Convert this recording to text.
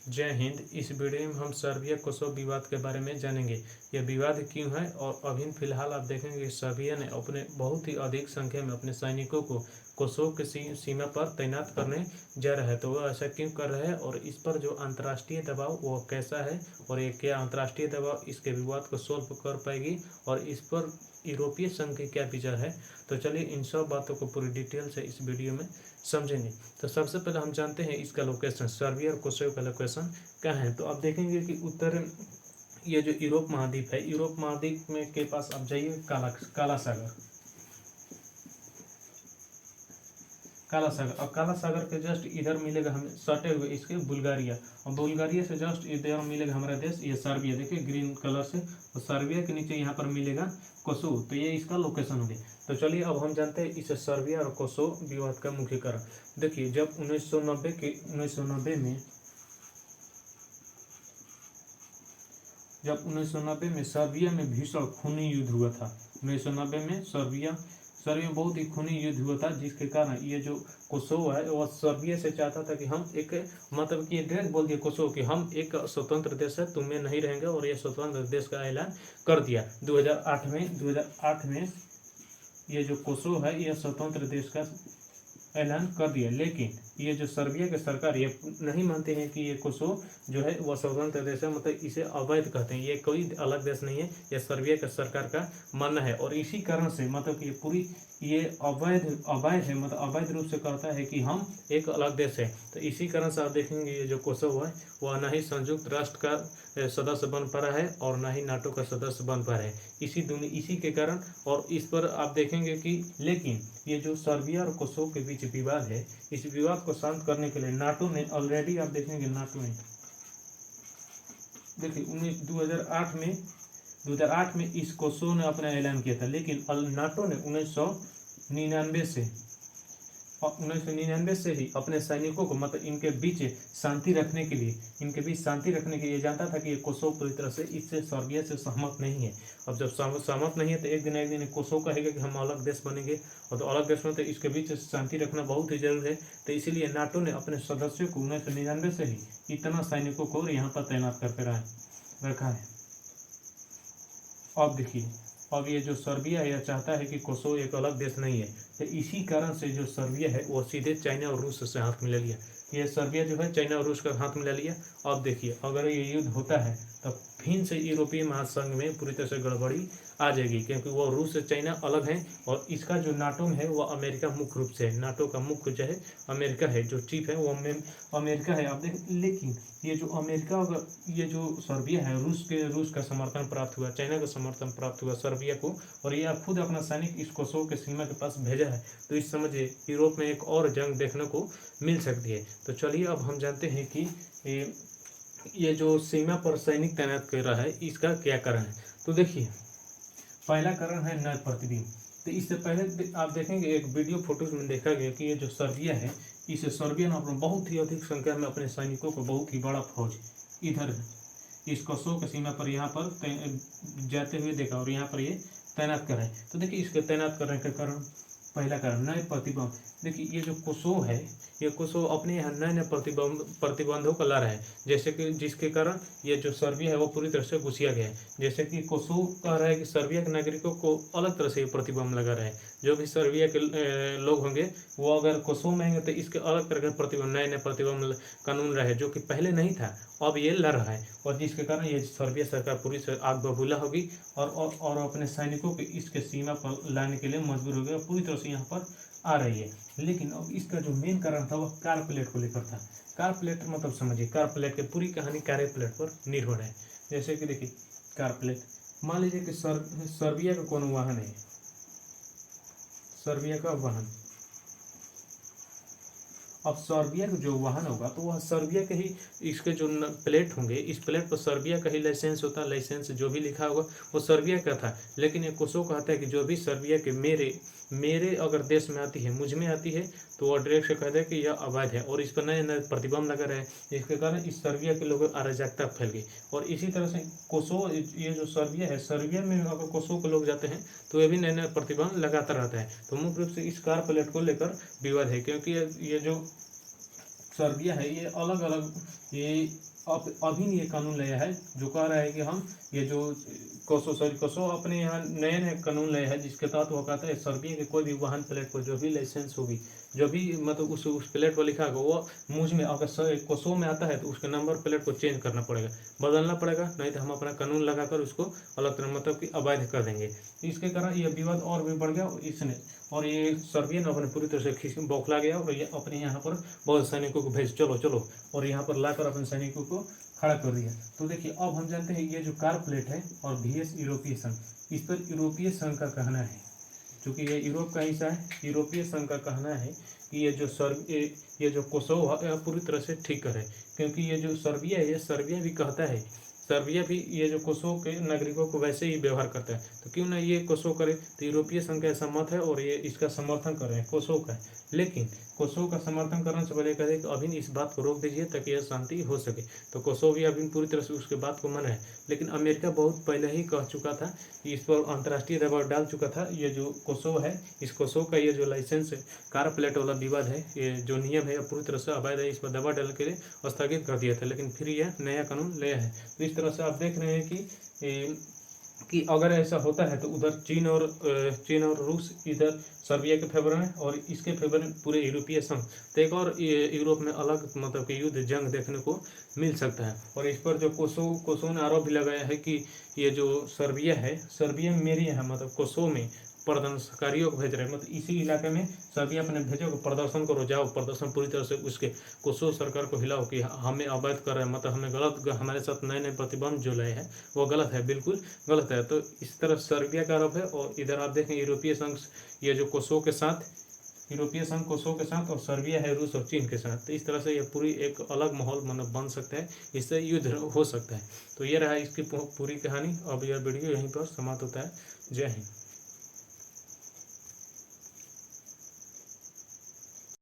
जय हिंद। इस वीडियो में हम सर्बिया कोसोवो विवाद के बारे में जानेंगे। यह विवाद क्यों है और अभी फिलहाल आप देखेंगे कि सर्बिया ने अपने बहुत ही अधिक संख्या में अपने सैनिकों को कोसोवो की सीमा पर तैनात करने जा रहा है। तो वह ऐसा क्यों कर रहा है और इस पर जो अंतर्राष्ट्रीय दबाव वो कैसा है और ये क्या अंतर्राष्ट्रीय दबाव इसके विवाद को सोल्व कर पाएगी और इस पर यूरोपीय संघ के क्या विचार है। तो चलिए इन सब बातों को पूरी डिटेल से इस वीडियो में समझेंगे। तो सबसे पहले हम जानते हैं इसका लोकेशन, सर्बिया और कोसोवो का लोकेशन क्या है। तो आप देखेंगे कि उत्तर ये जो यूरोप महाद्वीप है, यूरोप महाद्वीप में के पास आप जाइए काला सागर, काला सागर, और काला सागर के जस्ट इधर मिलेगा हमें सटे हुए इसके बुल्गारिया, और बुल्गारिया से जस्ट इधर मिलेगा हमारा देश ये सर्बिया, देखिए ग्रीन कलर से, और सर्बिया के नीचे यहाँ पर मिलेगा कोसोवो। तो ये इसका लोकेशन हो गया। तो चलिए अब हम जानते हैं इस सर्बिया और कोसोवो विवाद का मुख्य कारण। देखिए जब 1990 में जब 1990 में सर्बिया में भीषण खूनी युद्ध हुआ था। 1990 में सर्बिया में बहुत ही खूनी युद्ध हुआ था, जिसके कारण ये जो कोसोवो है वह सर्बिया से चाहता था कि हम एक, मतलब कि डायरेक्ट बोल दिया कोसोवो कि हम एक स्वतंत्र देश है, तुम में नहीं रहेंगे, और ये स्वतंत्र देश का ऐलान कर दिया 2008 में ये जो कोसोवो है यह स्वतंत्र देश का ऐलान कर दिया। लेकिन ये जो सर्बिया की सरकार ये नहीं मानते हैं कि ये कोसोवो जो है वह स्वतंत्र देश है, मतलब इसे अवैध कहते हैं, ये कोई अलग देश नहीं है, यह सर्बिया की सरकार का मानना है। और इसी कारण से मतलब कि पूरी ये अवैध है, मतलब अवैध रूप से कहता है कि हम एक अलग देश है। तो इसी कारण से आप देखेंगे ये जो कोसोवो है वह न ही संयुक्त राष्ट्र का सदस्य बन पा रहा है और न ही नाटो का सदस्य बन पा रहा है, इसी के कारण। और इस पर आप देखेंगे कि लेकिन ये जो सर्बिया और कोसोवो के बीच विवाद है, इस विवाद को शांत करने के लिए नाटो ने ऑलरेडी, आप देखेंगे नाटो ने देखिए 2008 में इस कोसोवो ने अपना ऐलान किया था। लेकिन नाटो ने 1999 से ही अपने सैनिकों को, मतलब इनके बीच शांति रखने के लिए जानता था कि ये कोसोवो पूरी तरह से इससे सर्बिया से सहमत नहीं है। अब जब सहमत नहीं है तो एक दिन कोसोवो कहेगा कि हम अलग देश बनेंगे, और तो अलग देश में तो इसके बीच शांति रखना बहुत ही जरूरी है। तो इसीलिए नाटो ने अपने सदस्यों को 1999 से ही इतना सैनिकों को यहाँ पर तैनात करके रखा है। अब देखिए अब ये जो सर्बिया है यह चाहता है कि कोसोवो एक अलग देश नहीं है। तो इसी कारण से जो सर्बिया है वो सीधे चाइना और रूस से हाथ मिला लिया। ये सर्बिया जो है चाइना और रूस का हाथ मिला लिया। अब देखिए अगर ये युद्ध होता है तब फिर से यूरोपीय महासंघ में पूरी तरह से गड़बड़ी आ जाएगी, क्योंकि वो रूस से चाइना अलग है, और इसका जो नाटो में है वो अमेरिका मुख्य रूप से है। नाटो का मुख्य जो है अमेरिका है, जो चीफ है वो अमेरिका है। अब देख, लेकिन ये जो अमेरिका, ये जो सर्बिया है रूस का समर्थन प्राप्त हुआ, चाइना का समर्थन प्राप्त हुआ सर्बिया को, और ये खुद अपना सैनिक इस कोसोवो के सीमा के पास भेजा है। तो इस समझिए यूरोप में एक और जंग देखने को मिल सकती है। तो चलिए अब हम जानते हैं कि ये जो सीमा पर सैनिक तैनात कर रहा है इसका क्या कारण है। तो देखिए पहला कारण है नए प्रतिबिंब। तो इससे पहले आप देखेंगे एक वीडियो फोटोज में देखा गया कि ये जो सर्बिया है, इस सर्बिया ने अपना बहुत ही अधिक संख्या में अपने सैनिकों को, बहुत ही बड़ा फौज इधर इस कोसोवो की सीमा पर यहाँ पर जाते हुए देखा, और यहाँ पर ये तैनात कर रहे हैं। तो देखिए इसके तैनात करने के कारण, पहला कारण नए प्रतिबंध। देखिए ये जो कोसोवो है, ये कोसोवो अपने यहाँ नए नए प्रतिबंधों को ला रहा है, जैसे कि जिसके कारण ये जो सर्बिया है वो पूरी तरह से घुसिया गया है। जैसे कि कोसोवो कह रहा है कि सर्बिया के नागरिकों को अलग तरह से प्रतिबंध लगा रहा है। जो भी सर्बिया के लोग होंगे वो अगर कोसोवो में आएंगे तो इसके अलग तरह के प्रतिबंध, नए नए प्रतिबंध कानून रहे, जो कि पहले नहीं था, अब ये ला रहा है। और जिसके कारण ये सर्बिया सरकार पूरी से आग बबूला होगी और अपने सैनिकों को इसके सीमा पर लाने के लिए मजबूर हो गया, पूरी तरह से यहाँ पर आ रही है। लेकिन अब इसका जो मेन कारण था वह कार प्लेट को लेकर था। कार प्लेट मतलब समझिए, कार प्लेट की पूरी कहानी कार प्लेट पर निर्भर है। जैसे कि देखिए कार प्लेट, मान लीजिए कि सर्बिया का कौन वाहन है, सर्बिया का वाहन, अब सर्बिया का जो वाहन होगा तो वह सर्बिया के ही, इसके जो प्लेट होंगे इस प्लेट पर सर्बिया का ही लाइसेंस होता है, लाइसेंस जो भी लिखा होगा वो सर्बिया का था। लेकिन ये कोसोवो कहता है कि जो भी सर्बिया के मेरे अगर देश में आती है, मुझ में आती है, तो वह डायरेक्ट से कहता है कि यह अवैध है, और इस पर नए नए प्रतिबंध लगा रहे हैं। इसके कारण इस सर्बिया के लोगों अराजकता फैल गई। और इसी तरह से कोसोवो, ये जो सर्बिया है, सर्बिया में अगर कोसोवो के लोग जाते हैं तो ये भी नए नए प्रतिबंध लगाता रहता है। तो मुख्य रूप से इस कार प्लेट को लेकर विवाद है, क्योंकि ये जो सर्बिया है ये अलग अलग, ये अब अभी ये कानून लाया है जो कह रहा है कि हम ये जो कोसो अपने यहाँ नए नए कानून लाया है, जिसके तहत वो कहता है सर्बिया के कोई भी वाहन प्लेट पर जो भी लाइसेंस होगी, जो भी मतलब उस प्लेट पर लिखा होगा, वो मुझ में अगर कोसो में आता है तो उसके नंबर प्लेट को चेंज करना पड़ेगा, बदलना पड़ेगा, नहीं तो हम अपना कानून लगाकर उसको अलग तरह मतलब कि अवैध कर देंगे। इसके कारण यह विवाद और भी बढ़ गया इसने, और ये सर्बियन अपने पूरी तरह से बौखला गया और ये अपने यहाँ पर बहुत सैनिकों को भेज चलो चलो, और यहाँ पर लाकर अपने सैनिकों को खड़ा कर दिया। तो देखिए अब हम जानते हैं ये जो कार प्लेट है और VS यूरोपीय संघ, इस पर यूरोपीय संघ का कहना है, क्योंकि ये यूरोप का हिस्सा है, यूरोपीय संघ का कहना है कि ये जो कोसोवो है पूरी तरह से ठीक करे, क्योंकि ये जो सर्बिया है, ये सर्बिया भी कहता है, सर्बिया भी ये जो कोसोवो के नागरिकों को वैसे ही व्यवहार करता है, तो क्यों ना ये कोसोवो करे। तो यूरोपीय संघ का ऐसा मत है और ये इसका समर्थन कर रहे हैं कोसोवो का, लेकिन कोसोवो का समर्थन करने से पहले कहते हैं कि अभी इस बात को रोक दीजिए ताकि यह शांति हो सके। तो कोसोवो भी अभी पूरी तरह से उसके बात को माना है, लेकिन अमेरिका बहुत पहले ही कह चुका था कि इस पर अंतर्राष्ट्रीय दबाव डाल चुका था। ये जो कोसोवो है, इस कोसोवो का ये जो लाइसेंस है, कार प्लेट वाला विवाद है, ये जो नियम है पूरी तरह से अवैध है, इस पर दबाव डाल के स्थगित कर दिया था, लेकिन फिर यह नया कानून लाया है। तो इस तरह से आप देख रहे हैं कि अगर ऐसा होता है तो उधर चीन और रूस इधर सर्बिया के फेवर में और इसके फेवर में पूरे यूरोपीय संघ, तो एक और यूरोप में अलग मतलब कि युद्ध जंग देखने को मिल सकता है। और इस पर जो कोसोवो ने आरोप भी लगाया है कि ये जो सर्बिया है, सर्बिया मेरी है मतलब कोसोवो में प्रदर्शनकारियों को भेज रहे हैं, मतलब इसी इलाके में सर्बिया अपने भेजो प्रदर्शन करो, जाओ प्रदर्शन पूरी तरह से उसके कोसोवो सरकार को हिलाओ कि हमें अवैध कर रहे हैं, मतलब हमें गलत, हमारे साथ नए नए प्रतिबंध जो लाए हैं वो गलत है, बिल्कुल गलत है। तो इस तरह सर्बिया का आरोप है, और इधर आप देखें यूरोपीय संघ ये जो कोसोवो के साथ, यूरोपीय संघ कोसोवो के साथ, और सर्बिया है रूस और चीन के साथ। तो इस तरह से यह पूरी एक अलग माहौल मतलब बन सकता है, इससे युद्ध हो सकता है। तो ये रहा इसकी पूरी कहानी। अब यह वीडियो यहीं पर समाप्त होता है। जय हिंद।